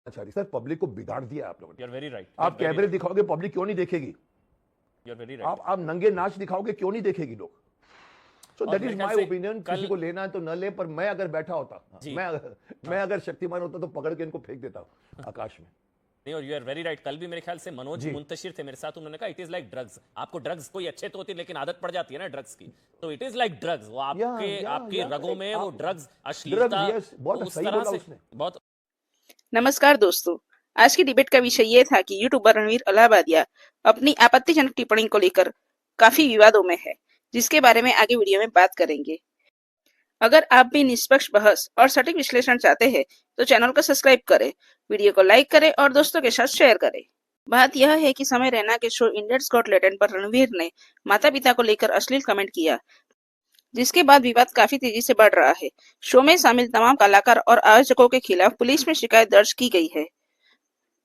अच्छा sir, public को बिगाड़ दिया आप लोगों ने। You are very right. आप कैमरे दिखाओगे, पब्लिक क्यों नहीं देखेगी? You are very right. आप नंगे नाच दिखाओगे, क्यों नहीं देखेगी लोग? So that is my opinion. किसी को लेना है तो न ले, पर मैं अगर बैठा होता, मैं अगर शक्तिमान होता तो पकड़ के इनको फेंक देता आकाश में। नहीं, और यू आर वेरी राइट। कल भी मेरे ख्याल से मनोज मुंतशिर थे मेरे साथ, उन्होंने कहा इट इज लाइक ड्रग्स। आपको ड्रग्स कोई अच्छे तो होती है, लेकिन आदत पड़ जाती है ना ड्रग्स की, तो इट इज लाइक ड्रग्स। वो आपके रगों में वो ड्रग्स, अश्लीलता, बहुत सही बोला उसने। बहुत। नमस्कार दोस्तों, आज की डिबेट का विषय ये था कि यूट्यूबर रणवीर अलाहाबादिया अपनी आपत्तिजनक टिप्पणी को लेकर काफी विवादों में है, जिसके बारे में आगे वीडियो में बात करेंगे। अगर आप भी निष्पक्ष बहस और सटीक विश्लेषण चाहते हैं तो चैनल को सब्सक्राइब करें, वीडियो को लाइक करें और दोस्तों के साथ शेयर करें। बात यह है कि समय रैना के शो इंडियंस गॉट टैलेंट पर रणवीर ने माता पिता को लेकर अश्लील कमेंट किया, जिसके बाद विवाद काफी तेजी से बढ़ रहा है। शो में शामिल तमाम कलाकार और आयोजकों के खिलाफ पुलिस में शिकायत दर्ज की गई है।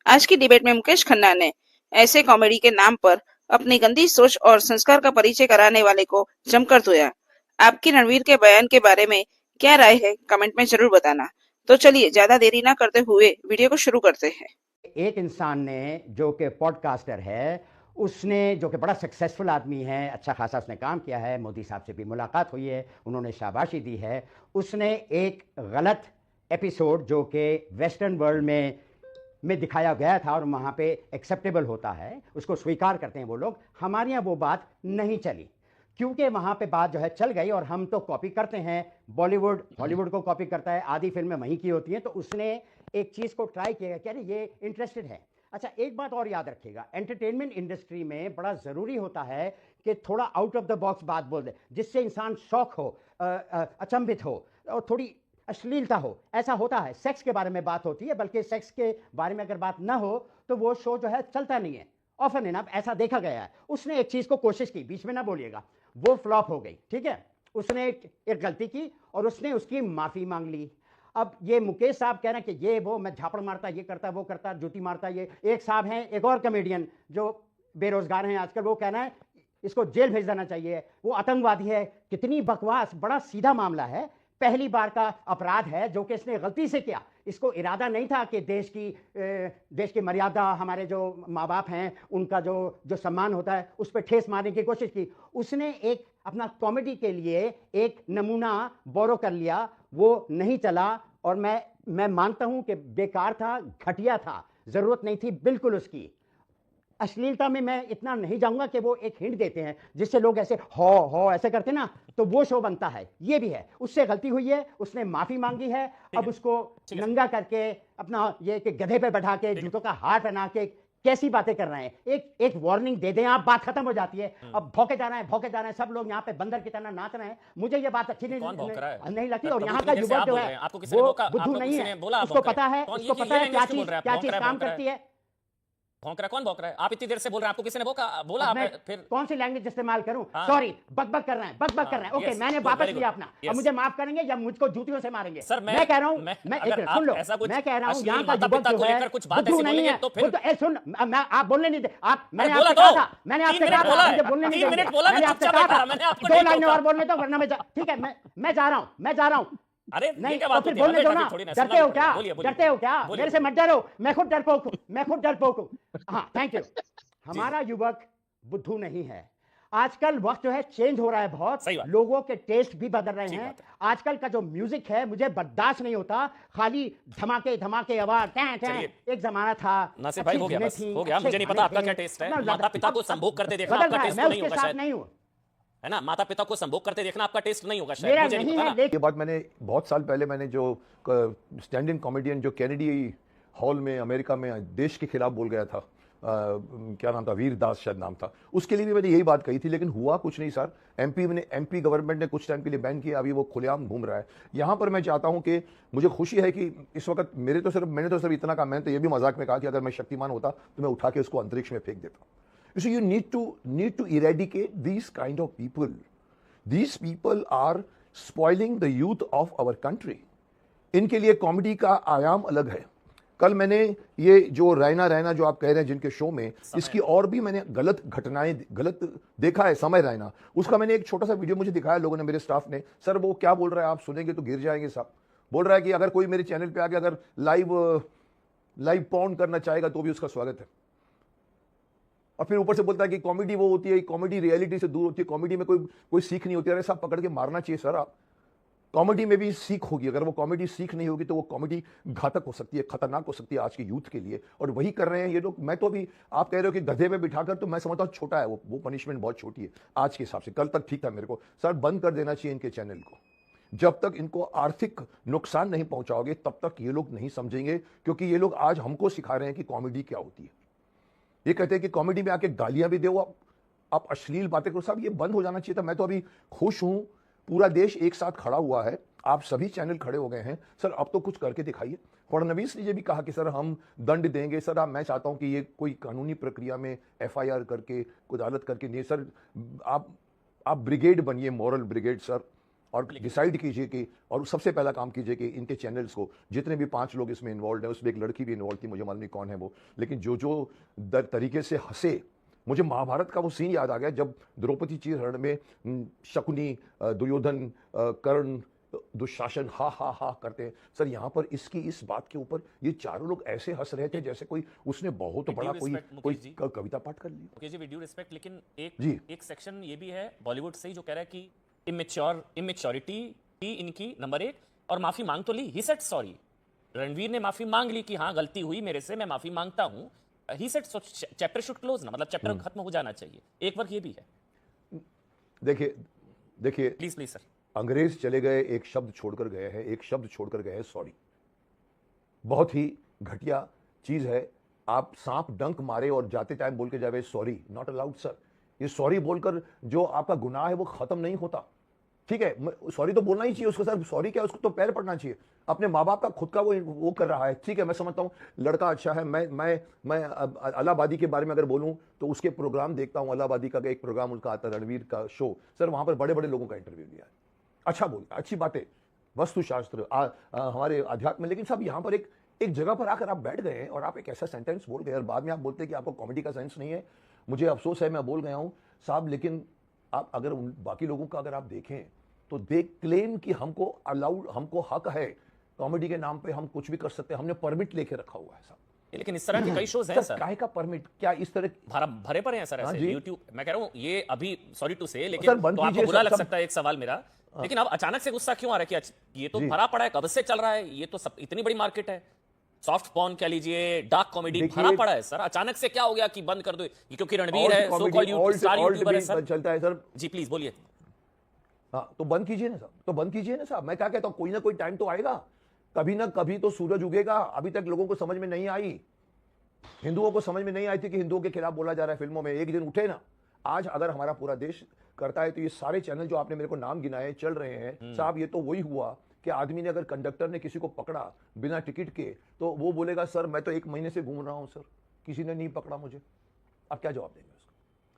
आज की डिबेट में मुकेश खन्ना ने ऐसे कॉमेडी के नाम पर अपनी गंदी सोच और संस्कार का परिचय कराने वाले को जमकर धोया। आपकी रणवीर के बयान के बारे में क्या राय है, कमेंट में जरूर बताना। तो चलिए ज्यादा देरी ना करते हुए वीडियो को शुरू करते हैं। एक इंसान ने जो कि पॉडकास्टर है, उसने जो कि बड़ा सक्सेसफुल आदमी है, अच्छा खासा उसने काम किया है, मोदी साहब से भी मुलाकात हुई है, उन्होंने शाबाशी दी है। उसने एक गलत एपिसोड जो कि वेस्टर्न वर्ल्ड में दिखाया गया था और वहाँ पे एक्सेप्टेबल होता है, उसको स्वीकार करते हैं वो लोग। हमारे यहाँ वो बात नहीं चली क्योंकि वहाँ पे बात जो है चल गई, और हम तो कॉपी करते हैं, बॉलीवुड हॉलीवुड को कॉपी करता है, आधी फिल्में वहीं की होती हैं। तो उसने एक चीज़ को ट्राई किया कि अरे ये इंटरेस्टेड है। अच्छा, एक बात और याद रखिएगा, एंटरटेनमेंट इंडस्ट्री में बड़ा ज़रूरी होता है कि थोड़ा आउट ऑफ द बॉक्स बात बोल दे, जिससे इंसान शौक हो, अचंभित हो और थोड़ी अश्लीलता हो। ऐसा होता है, सेक्स के बारे में बात होती है, बल्कि सेक्स के बारे में अगर बात ना हो तो वो शो जो है चलता नहीं है। ऑफन इनफ ऐसा देखा गया है। उसने एक चीज़ को कोशिश की, बीच में ना बोलिएगा, वो फ्लॉप हो गई, ठीक है। उसने एक गलती की और उसने उसकी माफ़ी मांग ली। अब ये मुकेश साहब कह रहे हैं कि ये वो मैं झापड़ मारता, ये करता, वो करता, जूती मारता। ये एक साहब हैं, एक और कॉमेडियन जो बेरोजगार हैं आजकल, वो कहना है इसको जेल भेज देना चाहिए, वो आतंकवादी है। कितनी बकवास, बड़ा सीधा मामला है, पहली बार का अपराध है जो कि इसने गलती से किया। इसको इरादा नहीं था कि देश की मर्यादा, हमारे जो माँ बाप हैं उनका जो सम्मान होता है, उस पर ठेस मारने की कोशिश की। उसने एक अपना कॉमेडी के लिए एक नमूना बोरो कर लिया, वो नहीं चला। और मैं मानता हूं कि बेकार था, घटिया था, ज़रूरत नहीं थी बिल्कुल उसकी। अश्लीलता में मैं इतना नहीं जाऊंगा कि वो एक हिंट देते हैं जिससे लोग ऐसे हो ऐसे करते ना, तो वो शो बनता है। ये भी है, उससे गलती हुई है, उसने माफी मांगी है। अब उसको नंगा करके अपना ये कि गधे पे बैठा के जूतों का हार पहना के कैसी बातें कर रहे हैं। एक वार्निंग दे दें आप, बात खत्म हो जाती है। अब भौंके जा रहे हैं सब लोग, यहाँ पे बंदर की तरह नाच रहे हैं। मुझे ये बात अच्छी नहीं लगती। और यहाँ का युवक जो है वो बुद्धू नहीं है, उसको पता है क्या चीज काम करती है। भौंक रहा, कौन भौंक रहा है? आप इतनी देर से बोल रहे हैं, आपको किसी ने बोला आप फिर कौन सी लैंग्वेज इस्तेमाल करूं? सॉरी, बकबक कर रहे हैं। ओके, मैंने वापस लिया अपना। अब मुझे माफ करेंगे या मुझको जूतियों से मारेंगे? सर, मैं कह रहा हूं, सुन लो, मैं कह रहा हूं यहाँ का युवक जो है बुद्धू नहीं है। सुन, आप बोलने नहीं दे। मैंने आपसे कहा था, मुझे बोलने नहीं देंगे। मैंने आपसे कहा था 2 लाइनें और बोलने दो, वरना ठीक है मैं जा रहा हूं। अरे नहीं, तो फिर बोलने दो ना। डरते हो क्या? मेरे से मत डरो, मैं खुद डरपोक हूं। हाँ, थैंक यू। हमारा युवक बुद्धू नहीं है। आजकल वक्त जो है चेंज हो रहा है बहुत, लोगों के टेस्ट भी बदल रहे हैं। आजकल का जो म्यूजिक है मुझे बर्दाश्त नहीं होता, खाली धमाके आवाज। एक जमाना था। नासिर भाई, हो गया। मुझे नहीं पता आपका क्या टेस्ट है। माता पिता को संभोग करते देखना आपका टेस्ट नहीं होगा शायद, नहीं हूं, है ना? माता पिता को संभोग करते देखना आपका टेस्ट नहीं होगा शायद, मुझे नहीं पता। ये बात मैंने बहुत साल पहले, मैंने जो स्टैंड इन कॉमेडियन जो कैनेडी हॉल में अमेरिका में देश के खिलाफ बोल गया था, क्या नाम था, वीर दास शायद नाम था, उसके लिए भी मैंने यही बात कही थी। लेकिन हुआ कुछ नहीं सर। एमपी गवर्नमेंट ने कुछ टाइम के लिए बैन किया, अभी वो खुलेआम घूम रहा है। यहाँ पर मैं चाहता हूँ कि मुझे खुशी है कि इस वक्त मैंने तो सिर्फ इतना कहा, मैंने तो ये भी मजाक में कहा कि अगर मैं शक्तिमान होता तो मैं उठा के उसको अंतरिक्ष में फेंक देता। You see, you need to eradicate these kind of people. These people are spoiling the youth of our country. इनके लिए कॉमेडी का आयाम अलग है। कल मैंने ये जो रैना जो आप कह रहे हैं जिनके शो में, इसकी और भी मैंने गलत देखा है। समय रैना, उसका मैंने एक छोटा सा वीडियो मुझे दिखाया लोगों ने, मेरे स्टाफ ने। सर वो क्या बोल रहा है आप सुनेंगे तो गिर जाएंगे साहब। बोल रहा है कि अगर कोई मेरे चैनल पे आके अगर लाइव लाइव पॉर्न करना चाहेगा तो भी उसका स्वागत है। और फिर ऊपर से बोलता है कि कॉमेडी वो होती है, कॉमेडी रियलिटी से दूर होती है, कॉमेडी में कोई सीख नहीं होती। अरे साहब पकड़ के मारना चाहिए सर। आप कॉमेडी में भी सीख होगी, अगर वो कॉमेडी सीख नहीं होगी तो वो कॉमेडी घातक हो सकती है, खतरनाक हो सकती है आज के यूथ के लिए। और वही कर रहे हैं ये लोग। मैं तो अभी आप कह रहे हो कि गधे में बिठाकर, तो मैं समझता हूँ छोटा है वो पनिशमेंट बहुत छोटी है आज के हिसाब से। कल तक ठीक था मेरे को। सर बंद कर देना चाहिए इनके चैनल को। जब तक इनको आर्थिक नुकसान नहीं पहुंचाओगे तब तक ये लोग नहीं समझेंगे, क्योंकि ये लोग आज हमको सिखा रहे हैं कि कॉमेडी क्या होती है। ये कहते हैं कि कॉमेडी में आके गालियां भी दो, आप अश्लील बातें करो। साहब ये बंद हो जाना चाहिए था। मैं तो अभी खुश हूं, पूरा देश एक साथ खड़ा हुआ है, आप सभी चैनल खड़े हो गए हैं। सर अब तो कुछ करके दिखाइए। फडणवीस ने ये भी कहा कि सर हम दंड देंगे। सर मैं चाहता हूं कि ये कोई कानूनी प्रक्रिया में FIR करके, कोई अदालत करके नहीं सर। आप ब्रिगेड बनिए, मॉरल ब्रिगेड सर, और डिसाइड कीजिए कि, और सबसे पहला काम कीजिए कि इनके चैनल्स को, जितने भी 5 लोग इसमें इन्वॉल्व हैं, उसमें एक लड़की भी इन्वॉल्व थी, मुझे मालूम नहीं कौन है वो, लेकिन जो तरीके से हंसे, मुझे महाभारत का वो सीन याद आ गया जब द्रौपदी चीरहरण में शकुनी, दुर्योधन, कर्ण, दुशासन हा हा हा करते हैं। सर यहाँ पर इस बात के ऊपर ये चारों लोग ऐसे हंस रहे थे जैसे कोई उसने बहुत बड़ा कोई कविता पाठ कर लिया। Mukesh ji with due respect, लेकिन एक सेक्शन ये भी है बॉलीवुड से ही जो कह रहा है कि इमेच्योरिटी ही इनकी नंबर 1, और माफी मांग तो ली। ही सेड सॉरी, रणवीर ने माफी मांग ली कि हाँ गलती हुई मेरे से, मैं माफी मांगता हूं। He said so chapter should close ना, मतलब चैप्टर खत्म हो जाना चाहिए। एक वर्क ये भी है। देखिए प्लीज सर, अंग्रेज चले गए, एक शब्द छोड़कर गए हैं, एक शब्द छोड़कर गए हैं सॉरी। बहुत ही घटिया चीज है। आप सांप डंक मारे और जाते टाइम बोल के जावे सॉरी, नॉट अलाउड सर। ये सॉरी बोलकर जो आपका गुनाह है वो खत्म नहीं होता। ठीक है, सॉरी तो बोलना ही चाहिए उसको सर। सॉरी क्या, उसको तो पैर पड़ना चाहिए। अपने माँ बाप का खुद का वो कर रहा है। ठीक है, मैं समझता हूँ लड़का अच्छा है। मैं अलाहाबादी के बारे में अगर बोलूँ तो उसके प्रोग्राम देखता हूँ। अलाहाबादी का एक प्रोग्राम उनका आता है, रणवीर का शो। सर वहां पर बड़े बड़े लोगों का इंटरव्यू लिया है, अच्छा बोलता, अच्छी बातें, वस्तुशास्त्र, हमारे अध्यात्म। लेकिन साहब यहाँ पर एक जगह पर आकर आप बैठ गए हैं और आप एक ऐसा सेंटेंस बोल गए और बाद में आप बोलते हैं कि आपको कॉमेडी का सेंस नहीं है। मुझे अफसोस है, मैं बोल गया हूं साहब। लेकिन आप अगर बाकी लोगों का अगर आप देखें तो दे क्लेम कि हमको हक है कॉमेडी के नाम पे, हम कुछ भी कर सकते हैं, हमने परमिट लेके रखा हुआ है साहब। लेकिन इस तरह के कई शोज हैं सर। काहे का परमिट, क्या इस तरह भरे पड़े हैं सर ऐसे यूट्यूब। मैं कह रहा हूं ये अभी सॉरी टू से, लेकिन तो आपको बुरा लग सकता है एक सवाल मेरा, लेकिन अब अचानक से गुस्सा क्यों आ रहा है कि ये तो भरा पड़ा है, कब से चल रहा है, ये तो सब इतनी बड़ी मार्केट है। सॉफ्ट पॉर्न कह लीजिए, डार्क कॉमेडी भरा पड़ा है सर। अचानक से क्या हो गया कि बंद कर दो? क्योंकि रणवीर है, सो कॉल्ड स्टार यूट्यूबर है सर। चलता है सर जी प्लीज बोलिए। हाँ तो बंद कीजिए ना साहब, तो बंद कीजिए ना साहब। मैं क्या कहता हूं, कोई ना कोई टाइम तो आएगा, कभी ना कभी तो सूरज उगेगा। अभी तक लोगों को समझ में नहीं आई, हिंदुओं को समझ में नहीं आई थी कि हिंदुओं के खिलाफ बोला जा रहा है फिल्मों में। एक दिन उठे ना। आज अगर हमारा पूरा देश करता है तो ये सारे चैनल जो आपने मेरे को नाम गिनाए चल रहे हैं साहब। ये तो वही हुआ कि आदमी ने, अगर कंडक्टर ने किसी को पकड़ा बिना टिकट के, तो वो बोलेगा सर मैं तो 1 महीने से घूम रहा हूं सर, किसी ने नहीं पकड़ा मुझे। आप क्या जवाब देंगे उसको?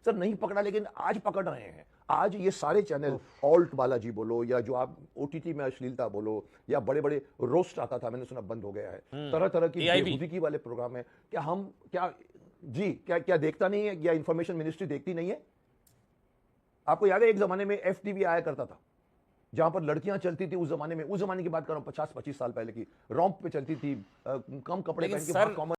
सर नहीं पकड़ा, लेकिन आज पकड़ रहे हैं। आज ये सारे चैनल, ऑल्ट बालाजी बोलो, या जो आप OTT में अश्लीलता बोलो, या बड़े बड़े रोस्ट आता था, मैंने सुना बंद हो गया है। तरह तरह की बेहुदगी वाले प्रोग्राम है। क्या हम क्या देखता नहीं है, या इंफॉर्मेशन मिनिस्ट्री देखती नहीं है? आपको याद है एक जमाने में FTV आया करता था, जहां पर लड़कियां चलती थी। उस जमाने की बात कर रहा हूं, 50-25 साल पहले की, रॉम्प पे चलती थी, कम कपड़े पहन के, बहुत कॉमन